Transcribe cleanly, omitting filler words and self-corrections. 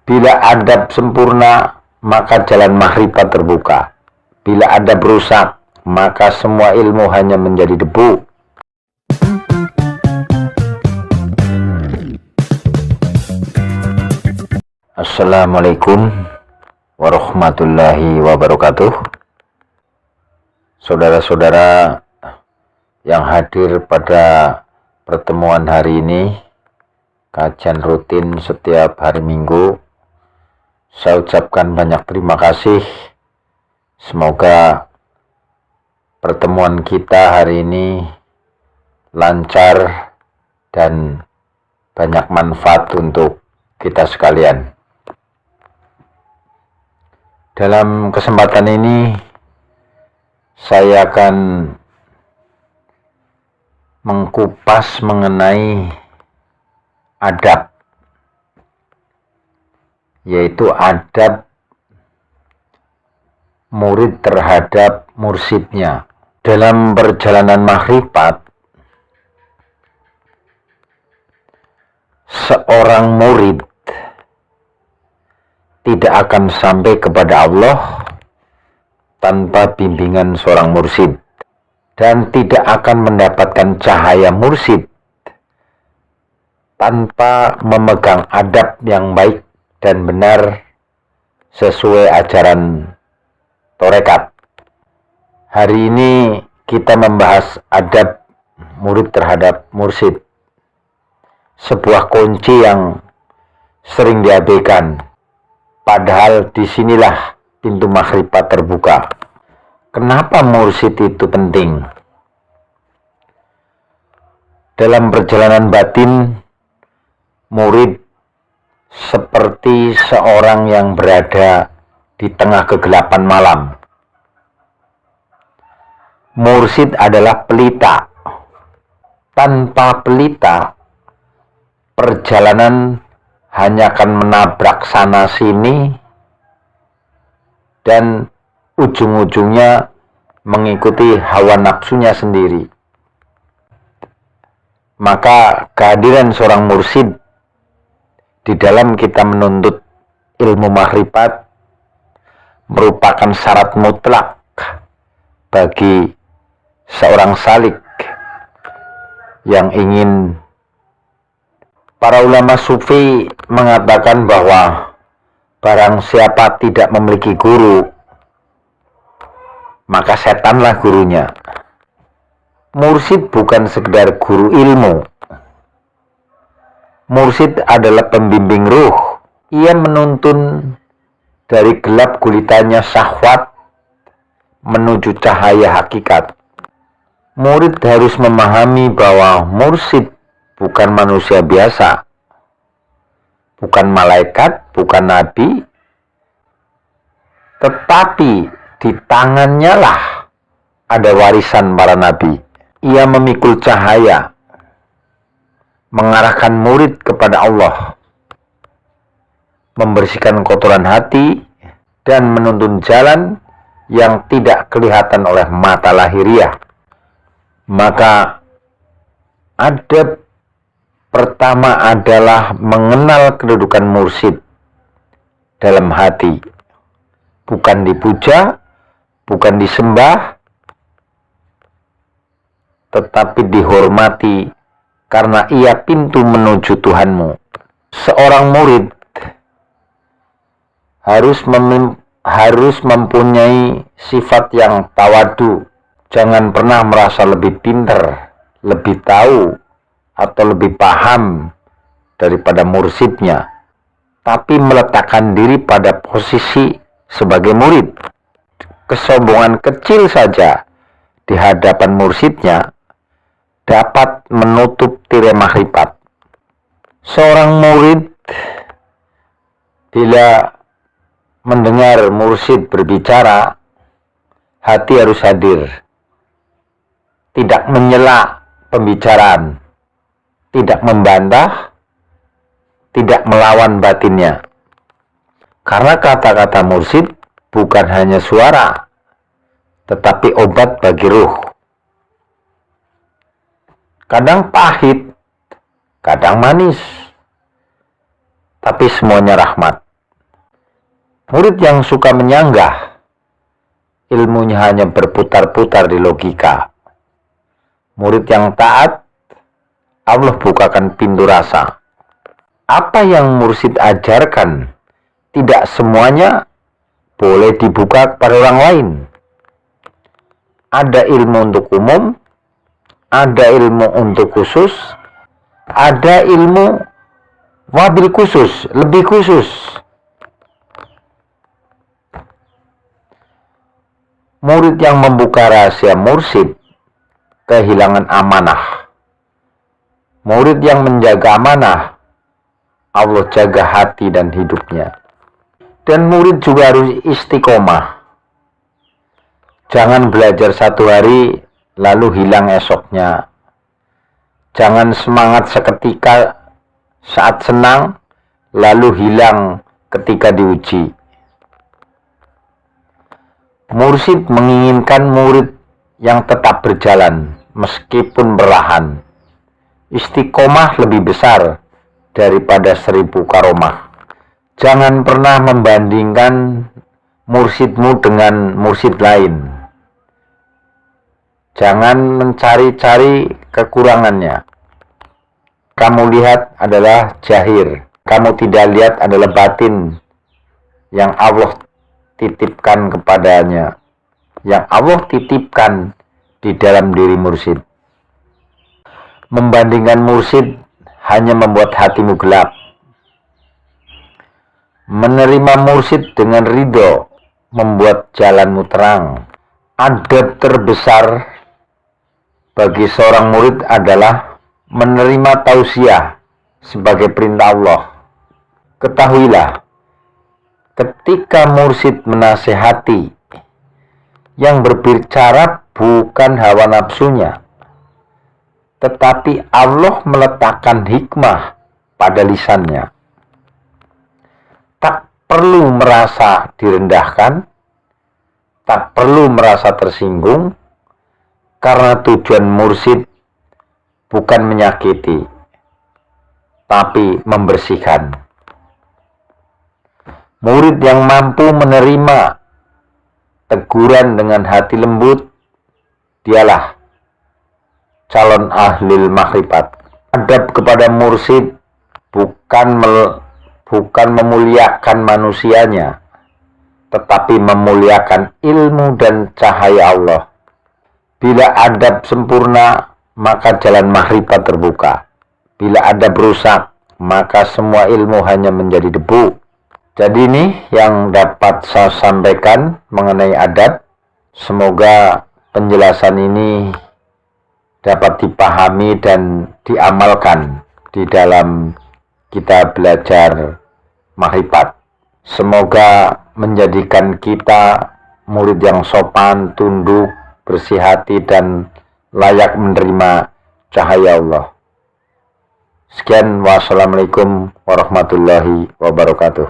Bila adab sempurna, maka jalan makrifat terbuka. Bila adab rusak, maka semua ilmu hanya menjadi debu. Assalamualaikum warahmatullahi wabarakatuh. Saudara-saudara yang hadir pada pertemuan hari ini, kajian rutin setiap hari Minggu, saya ucapkan banyak terima kasih. Semoga pertemuan kita hari ini lancar dan banyak manfaat untuk kita sekalian. Dalam kesempatan ini saya akan mengkupas mengenai adab, yaitu adab murid terhadap mursyidnya. Dalam perjalanan makrifat, seorang murid tidak akan sampai kepada Allah tanpa bimbingan seorang mursyid, dan tidak akan mendapatkan cahaya mursyid tanpa memegang adab yang baik dan benar sesuai ajaran Torekat. Hari ini kita membahas adab murid terhadap mursyid, sebuah kunci yang sering diabaikan, padahal disinilah pintu makrifat terbuka. Kenapa mursyid itu penting? Dalam perjalanan batin, murid seperti seorang yang berada di tengah kegelapan malam. Mursyid adalah pelita. Tanpa pelita, perjalanan hanya akan menabrak sana sini dan ujung-ujungnya mengikuti hawa nafsunya sendiri. Maka kehadiran seorang mursyid di dalam kita menuntut ilmu makrifat merupakan syarat mutlak bagi seorang salik yang ingin. Para ulama sufi mengatakan bahwa barang siapa tidak memiliki guru, maka setanlah gurunya. Mursyid bukan sekedar guru ilmu. Mursyid adalah pembimbing ruh. Ia menuntun dari gelap gulitanya syahwat menuju cahaya hakikat. Murid harus memahami bahwa mursyid bukan manusia biasa, bukan malaikat, bukan nabi, tetapi di tangannya lah ada warisan para nabi. Ia memikul cahaya, mengarahkan murid kepada Allah, membersihkan kotoran hati, dan menuntun jalan yang tidak kelihatan oleh mata lahiriah. Maka adab pertama adalah mengenal kedudukan mursyid dalam hati. Bukan dipuja, bukan disembah, tetapi dihormati karena ia pintu menuju Tuhanmu. Seorang murid harus mempunyai sifat yang tawadu. Jangan pernah merasa lebih pintar, lebih tahu, atau lebih paham daripada mursyidnya, tapi meletakkan diri pada posisi sebagai murid. Kesombongan kecil saja di hadapan mursyidnya dapat menutup tirai makrifat. Seorang murid bila mendengar mursyid berbicara, hati harus hadir, tidak menyela pembicaraan, tidak membantah, tidak melawan batinnya. Karena kata-kata mursyid bukan hanya suara, tetapi obat bagi ruh. Kadang pahit, kadang manis, tapi semuanya rahmat. Murid yang suka menyanggah, ilmunya hanya berputar-putar di logika. Murid yang taat, Allah bukakan pintu rasa. Apa yang mursyid ajarkan, tidak semuanya boleh dibuka kepada orang lain. Ada ilmu untuk umum, ada ilmu untuk khusus, ada ilmu wabil khusus, lebih khusus. Murid yang membuka rahasia mursyid kehilangan amanah. Murid yang menjaga amanah, Allah jaga hati dan hidupnya. Dan murid juga harus istiqomah. Jangan belajar satu hari lalu hilang esoknya. Jangan semangat seketika saat senang lalu hilang ketika diuji. Mursyid menginginkan murid yang tetap berjalan meskipun perlahan. Istiqomah lebih besar daripada 1000 karomah. Jangan pernah membandingkan mursyidmu dengan mursyid lain. Jangan mencari-cari kekurangannya. Kamu lihat adalah zahir. Kamu tidak lihat adalah batin yang Allah titipkan kepadanya. Yang Allah titipkan di dalam diri mursyid. Membandingkan mursyid hanya membuat hatimu gelap. Menerima mursyid dengan ridho membuat jalanmu terang. Adab terbesar bagi seorang murid adalah menerima tausiah sebagai perintah Allah. Ketahuilah, ketika mursyid menasihati, yang berbicara bukan hawa nafsunya, tetapi Allah meletakkan hikmah pada lisannya. Tak perlu merasa direndahkan, tak perlu merasa tersinggung, karena tujuan mursyid bukan menyakiti, tapi membersihkan. Murid yang mampu menerima teguran dengan hati lembut, dialah calon ahlul makrifat. Adab kepada mursyid bukan memuliakan manusianya, tetapi memuliakan ilmu dan cahaya Allah. Bila adab sempurna, maka jalan makrifat terbuka. Bila adab rusak, maka semua ilmu hanya menjadi debu. Jadi ini yang dapat saya sampaikan mengenai adab. Semoga penjelasan ini dapat dipahami dan diamalkan di dalam kita belajar makrifat. Semoga menjadikan kita murid yang sopan, tunduk, bersih hati, dan layak menerima cahaya Allah. Sekian, wassalamualaikum warahmatullahi wabarakatuh.